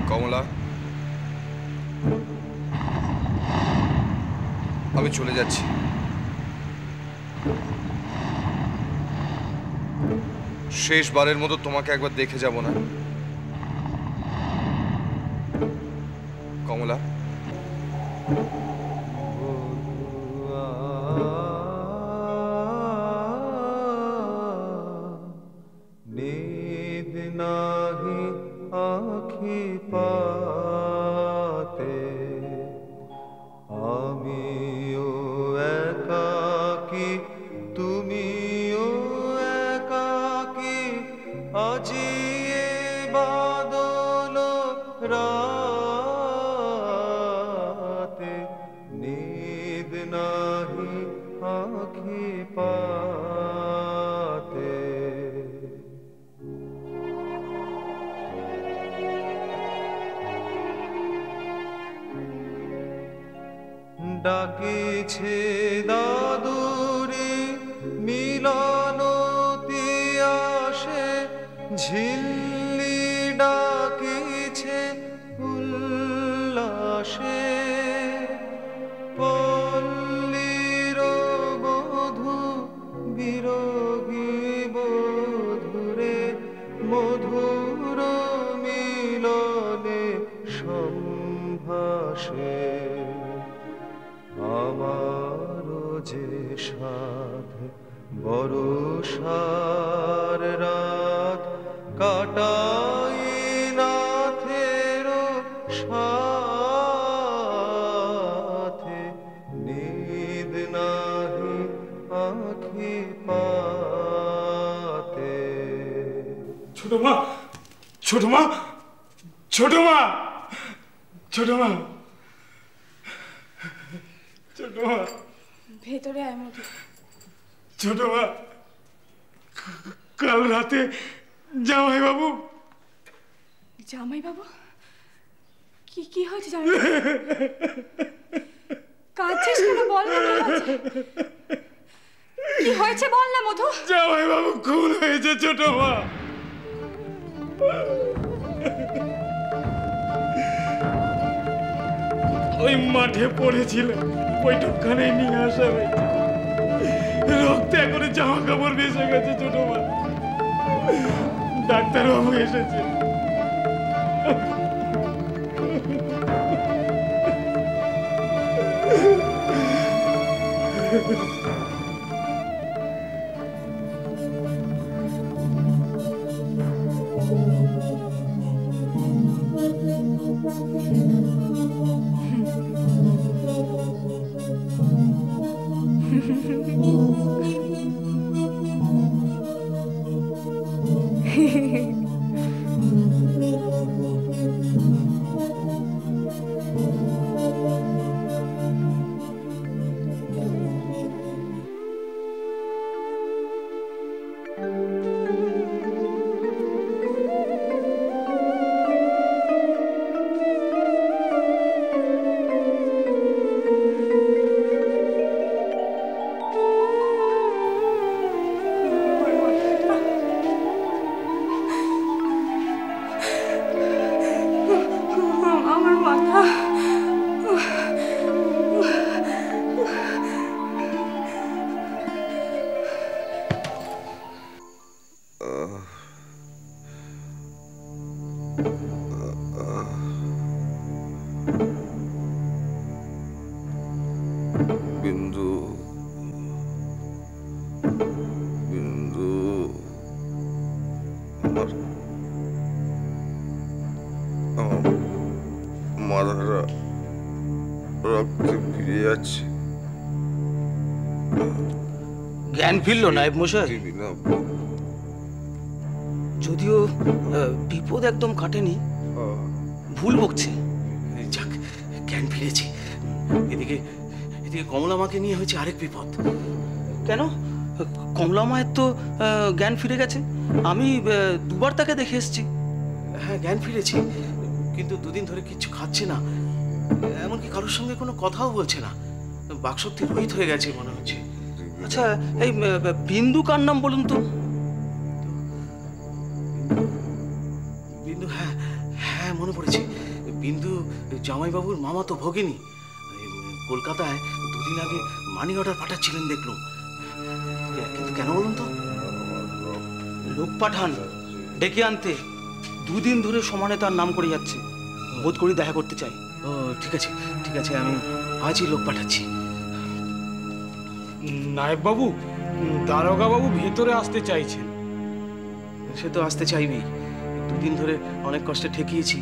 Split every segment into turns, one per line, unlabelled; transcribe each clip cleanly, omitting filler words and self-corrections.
কমলা, আমি চলে যাচ্ছি। শেষবারের মতো তোমাকে একবার দেখে যাব না কমলা?
नींद नाही आँखी पाते आमिओ एकाकी तुमिओ एकाकी আজিয়ে বাদল রাতে नींद नाही आँखी पाते ডাকিছে দাদুরি মিলনতি আসে ঝিল্লি ডাকিছে উল্লাসে পল্লীর বধূ বিরোগী বধূরে মধুর মিলনে সম্ভাষে আমারো যে সাধ বরষার রাত কাটাই নাথের সাথে নীদ নাহি আঁখি পাতে।
ছোট মা, ছোট মা, ছোট মা, ছোট মা, ছোট মা,
ভেতরে আয় মধু।
ছোট মা, কাল রাতে জামাই বাবু।
জামাই বাবু? কি কি হয়েছে জামাই? কাঁদছিস কেন? বল না কি হয়েছে, বল না মধু।
জামাই বাবু খুন হয়েছে ছোট মা। ওই মাঠে পড়েছিল, বৈঠকখানে নিয়ে আসা হয়েছে। রক্তে এখন জামা কাপড় ভেসে গেছে ছোট মা। ডাক্তারবাবু এসেছে।
বিন্দু, বিন্দু, আমার মাথাটা রক্তে ফিরে যাচ্ছে।
জ্ঞান ফিরল নায়েব মশাই? যদিও বিপদ একদম কাটেনি, ভুল বকছে। যাক, জ্ঞান ফিরেছে। এদিকে এদিকে কমলা মাকে নিয়ে হয়েছে আরেক বিপদ। কেন? কমলা মায়ের তো জ্ঞান ফিরে গেছে। আমি দুবার তাকে দেখে এসেছি। হ্যাঁ, জ্ঞান ফিরেছি, কিন্তু দুদিন ধরে কিচ্ছু খাচ্ছে না, এমনকি কারোর সঙ্গে কোনো কথাও বলছে না। বাকশক্তি রহিত হয়ে গেছে মনে হচ্ছে। আচ্ছা, এই বিন্দু কার নাম বলুন তো? বিন্দু, হ্যাঁ হ্যাঁ মনে পড়েছে। বিন্দু জামাইবাবুর মামাতো ভগিনী। কলকাতায় দুদিন আগে মানি অর্ডার পাঠাচ্ছিলেন দেখলুম। কিন্তু কেন বলুন তো?
লোক পাঠান ডেকে আনতে, দুদিন ধরে সমানে তার নাম করে যাচ্ছে। বোধ করি দেখা করতে চাই।
ও ঠিক আছে ঠিক আছে, আমি আজই লোক পাঠাচ্ছি।
নায়েব বাবু, দারোগা বাবু ভেতরে আসতে চাইছেন।
সে তো আসতে চাইবেই, দুদিন ধরে অনেক কষ্টে ঠেকিয়েছি।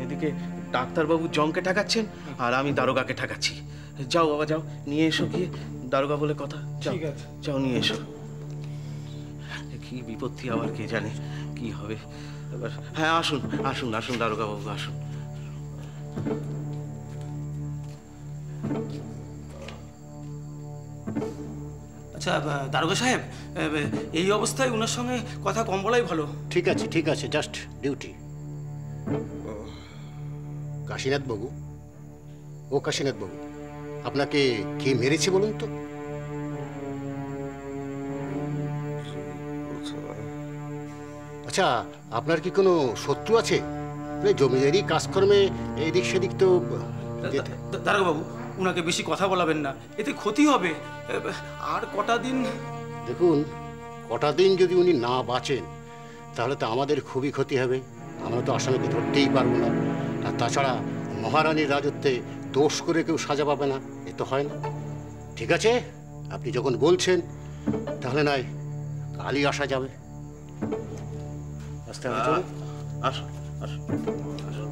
এদিকে ডাক্তারবাবু জমকে ঠেকাচ্ছেন আর আমি দারোগাকে ঠেকাচ্ছি। যাও বাবা যাও, নিয়ে এসো গিয়ে, দারোগা বলে কথা।
ঠিক আছে,
যাও নিয়ে এসো। কি বিপত্তি আবার কে জানে কি হবে এবার। হ্যাঁ আসুন আসুন আসুন দারোগা বাবু আসুন।
আচ্ছা দারোগা সাহেব, এই অবস্থায় ওনার সঙ্গে কথা কম বলাই ভালো।
ঠিক আছে, জাস্ট ডিউটি। কাশীনাথ বাবু, ও কাশীনাথ বাবু, আপনাকে কে মেরেছে বলুন তো? আচ্ছা, আপনার কি কোনো শত্রু আছে? জমিদারি কাজকর্মে এদিক সেদিক তো
দারোগা বাবু, ওনাকে বেশি কথা বলাবেন না, এতে ক্ষতি হবে। আর কটা দিন
দেখুন, কটা দিন যদি উনি না বাঁচেন তাহলে তো আমাদের খুবই ক্ষতি হবে। আমরা তো আসামিকে ধরতেই পারবো না। আর তাছাড়া মহারানীর রাজত্বে দোষ করে কেউ সাজা পাবে না, এ তো হয় না। ঠিক আছে, আপনি যখন বলছেন তাহলে নয় কালই আসা যাবে। আস্তে আস্তে চলুন।
আসুন আসুন আসুন।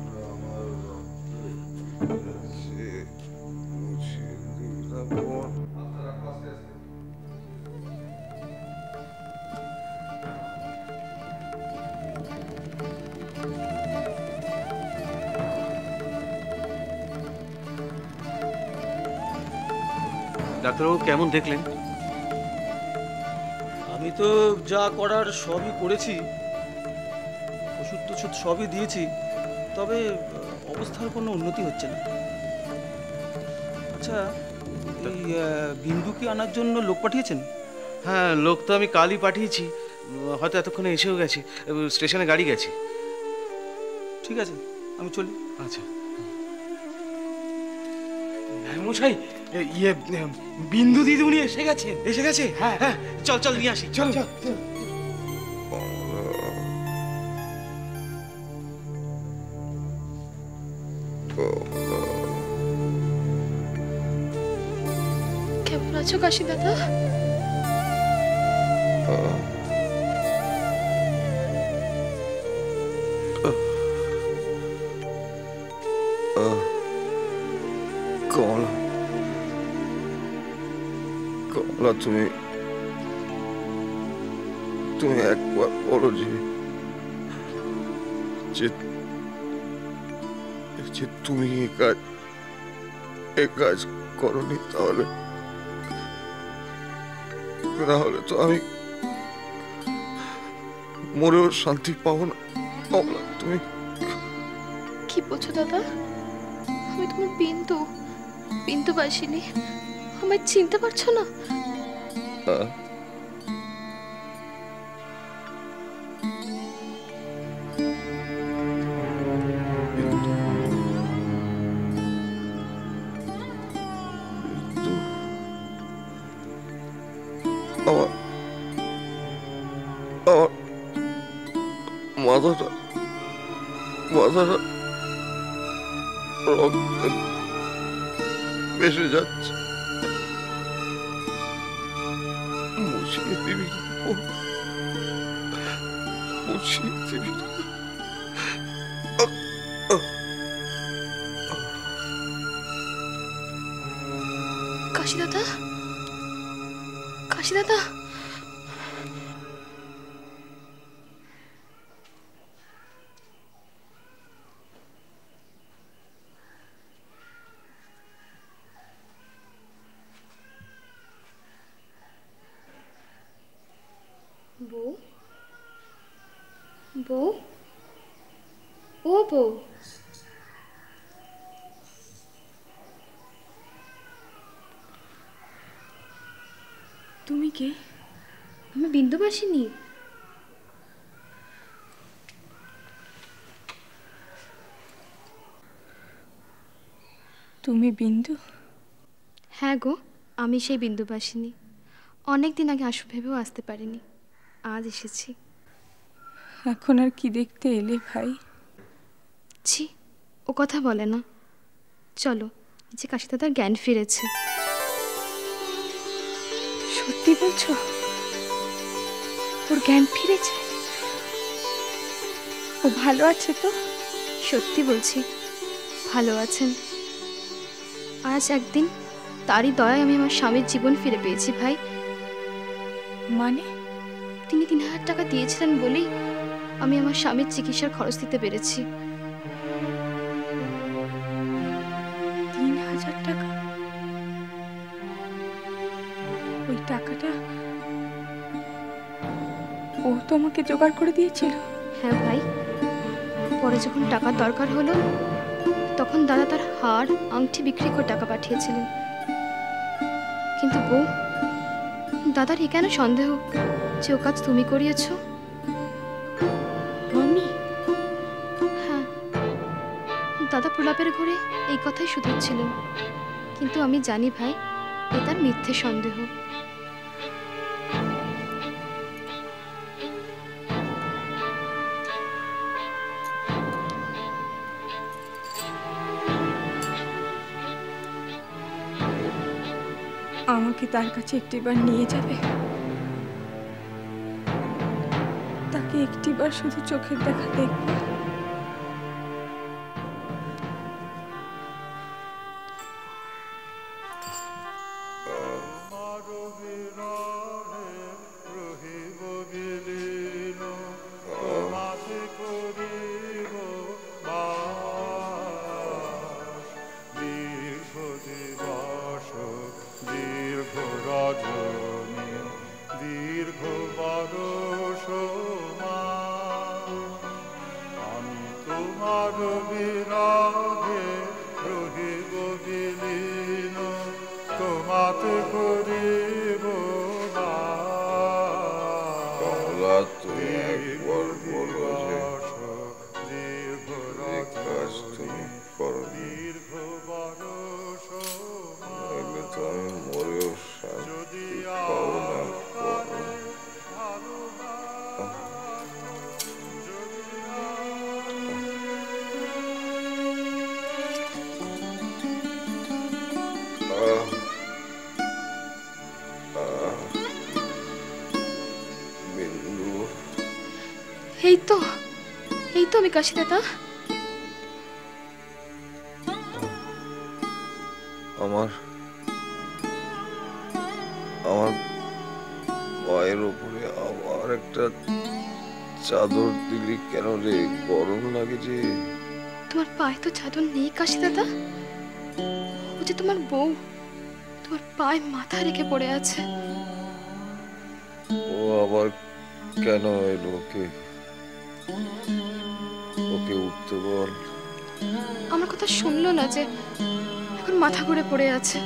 ডাক্তারবাবু কেমন দেখলেন?
আমি তো যা করার সবই করেছি, ওষুধ টষুধ সবই দিয়েছি, তবে অবস্থার কোনো উন্নতি হচ্ছে না। আচ্ছা, এই বিন্দুকে আনার জন্য লোক পাঠিয়েছেন?
হ্যাঁ, লোক তো আমি কালই পাঠিয়েছি, হয়তো এতক্ষণে এসেও গেছে। স্টেশনে গাড়ি গেছে।
ঠিক আছে, আমি চলি।
আচ্ছা।
মশাই, ইয়ে বিন্দু দিদিমণি এসে গেছে।
এসে গেছে?
হ্যাঁ
হ্যাঁ, চল চল নিয়ে আসি।
চল চল।
কেমন আছো কাশী দাদা?
কমলা, কমলা, তুমি একবার বলো যে তুমি এ কাজ করনি, তাহলে তো আমি মরেও শান্তি পাবো না। কমলা, তুমি
কি বলছো দাদা? আমি তোমার বিন্দু বাসিনি, আমায় চিনতে পারছো না?
মাথাটা রক্তে ভেসে যাচ্ছে। মুছিয়ে দিবি, মুছিয়ে দিবি।
কাশী দাদা, কাশী দাদা, বউ, বউ, ও বউ,
তুমি কে?
আমি বিন্দুবাসিনী।
তুমি বিন্দু?
হ্যাঁ গো, আমি সেই বিন্দুবাসিনী। অনেক দিন আগে আসব ভেবেও আসতে পারিনি, আজ এসেছি।
এখন আর কি দেখতে এলে ভাই?
ছি, ও কথা বলে না। চলো, যে কাশি দাদার জ্ঞান ফিরেছে।
সত্যি বলছো? ওর জ্ঞান ফিরেছে? ও ভালো আছে তো?
সত্যি বলছি, ভালো আছেন। আজ একদিন তারই দয়ায় আমি আমার স্বামীর জীবন ফিরে পেয়েছি ভাই।
মানে?
তিনি 3,000 টাকা দিয়েছিলেন বলেই আমি আমার স্বামীর চিকিৎসার খরচ দিতে পেরেছি।
3,000 টাকা? ওই টাকাটা ও তোমাকে জোগাড় করে দিয়েছিল?
হ্যাঁ ভাই, পরে যখন টাকার দরকার হলো তখন দাদা তার হার আংটি বিক্রি করে টাকা পাঠিয়েছিলেন। কিন্তু বউ, দাদার এ কেন সন্দেহ যে ও কাজ তুমি করিয়েছো?
আমি?
হ্যাঁ, দাদা প্রলাপের ঘরে এই কথাই শুধুচ্ছিলেন, কিন্তু আমি জানি ভাই এ তার মিথ্যে সন্দেহ।
আমাকে তার কাছে একটিবার নিয়ে যাবে? তাকে একটিবার শুধু চোখের দেখা দেখবো।
এই তো আমি কাশি দাদা।
আমার পায়ের উপরে আবার একটা চাদর দিলি কেন রে? গরম লাগে যে।
তোমার পায়ে তো চাদর নেই কাশি দাদা, ও যে তোমার বউ, তোমার পায়ে মাথা রেখে পড়ে আছে।
ও আবার কেন এলো? ওকে উঠতে বল।
আমার কথা শুনলো না যে এখন মাথা ঘুরে পড়ে আছে।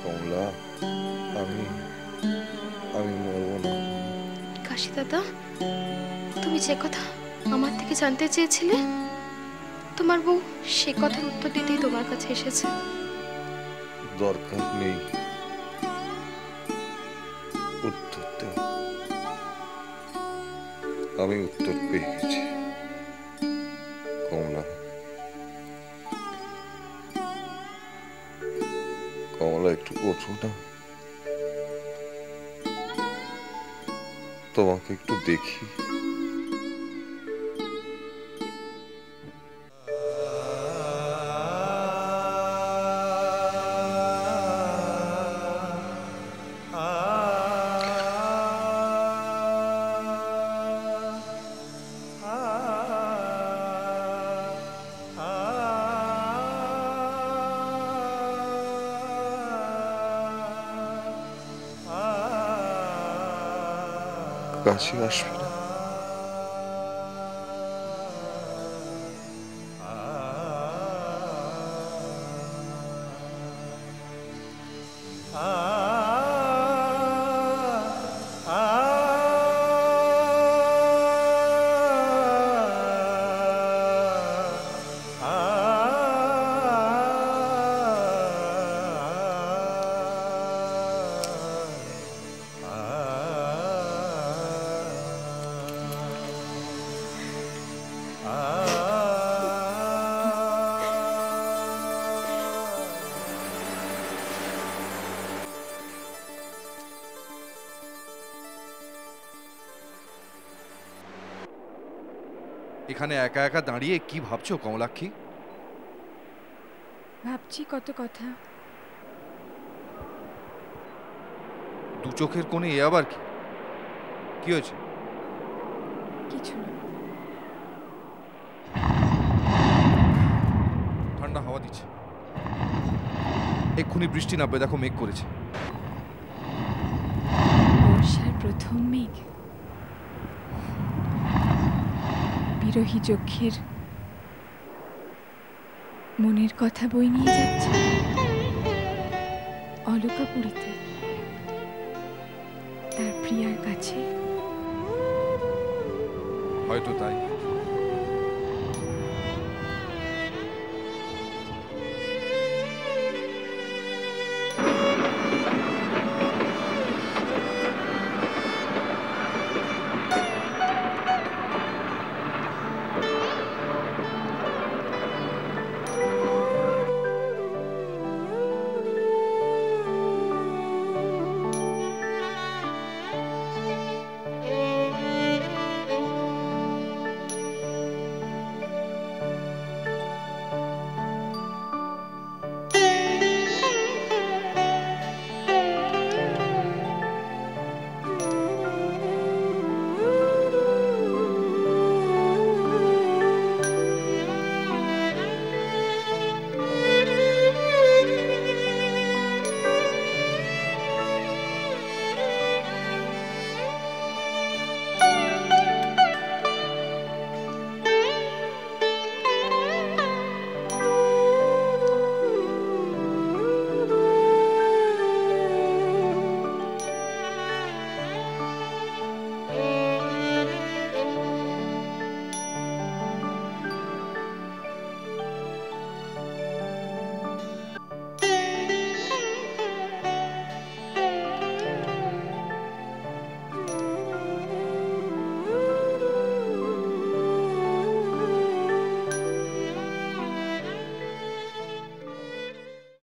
কমলা, আমি মরবো না।
কাশি দাদা, তুমি যে কথা আমার থেকে জানতে চেয়েছিলে, তোমার বউ সে কথার উত্তর দিতেই তোমার কাছে এসেছে।
দরকার নেই উত্তর দে, আমি উত্তর পেয়ে গেছি। কমলা, একটু ওঠো না, তোমাকে একটু দেখি। কাছে আসবে না?
এখানে একা একা দাঁড়িয়ে কি ভাবছো কমলাক্ষী?
ভাবছি কত কথা।
দু চোখের কোণে এ আবার কি? কি হয়েছে?
কিছু না।
ঠান্ডা হাওয়া দিচ্ছে, এক্ষুনি বৃষ্টি নামবে, দেখো মেঘ করেছে।
বর্ষার প্রথম মেঘ বিরহী চোখের মনের কথা বই নিয়ে যাচ্ছে অলকাপুরীতে তার প্রিয়ার কাছে।
হয়তো তাই।